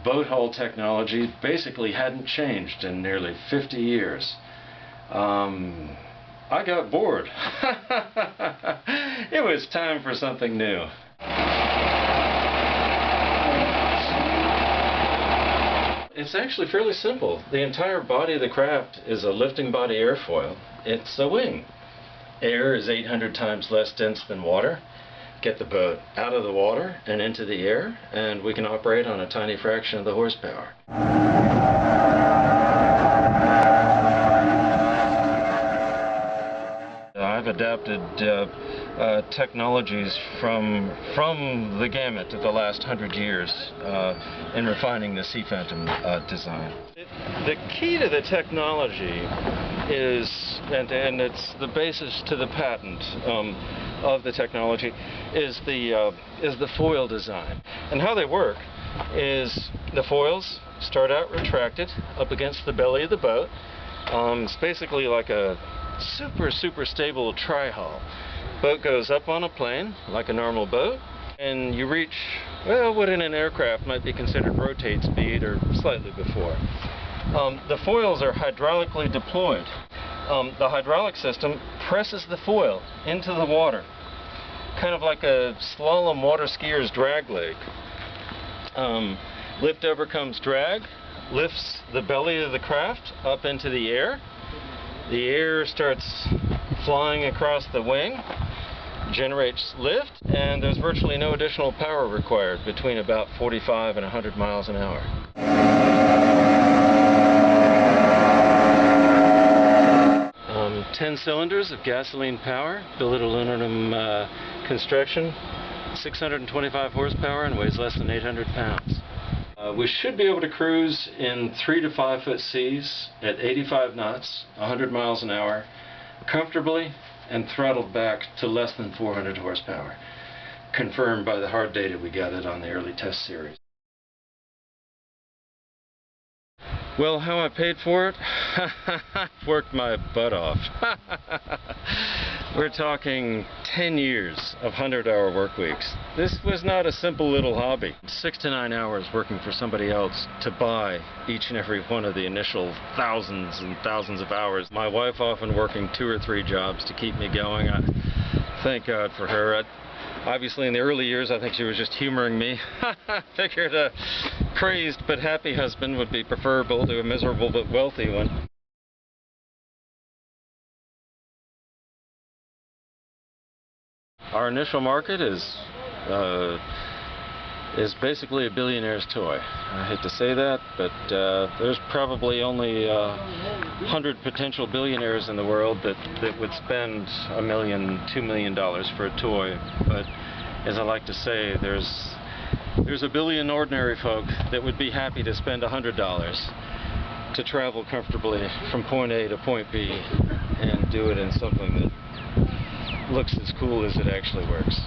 Boat hull technology basically hadn't changed in nearly 50 years. I got bored. It was time for something new. It's actually fairly simple. The entire body of the craft is a lifting body airfoil. It's a wing. Air is 800 times less dense than water. Get the boat out of the water and into the air, and we can operate on a tiny fraction of the horsepower. I've adapted technologies from the gamut of the last 100 years in refining the Sea Phantom design. The key to the technology is, and it's the basis to the patent of the technology, is the foil design. And how they work is the foils start out retracted up against the belly of the boat. It's basically like a super stable tri-hull. Boat goes up on a plane like a normal boat, and you reach, well, what in an aircraft might be considered rotate speed or slightly before. The foils are hydraulically deployed. The hydraulic system presses the foil into the water, kind of like a slalom water skier's drag leg. Lift overcomes drag, lifts the belly of the craft up into the air. The air starts flying across the wing, generates lift, and there's virtually no additional power required between about 45 and 100 miles an hour. 10 cylinders of gasoline power, billet aluminum construction, 625 horsepower, and weighs less than 800 pounds. We should be able to cruise in 3 to 5 foot seas at 85 knots, 100 miles an hour, comfortably and throttled back to less than 400 horsepower, confirmed by the hard data we gathered on the early test series. Well, how I paid for it? Worked my butt off. We're talking 10 years of 100-hour work weeks. This was not a simple little hobby. 6 to 9 hours working for somebody else to buy each and every one of the initial thousands and thousands of hours. My wife often working 2 or 3 jobs to keep me going. Thank God for her. Obviously in the early years I think she was just humoring me. Figured a crazed but happy husband would be preferable to a miserable but wealthy one. Our initial market is basically a billionaire's toy. I hate to say that, but there's probably only 100 potential billionaires in the world that would spend $1 million, $2 million for a toy. But as I like to say, there's a billion ordinary folk that would be happy to spend $100 to travel comfortably from point A to point B and do it in something that looks as cool as it actually works.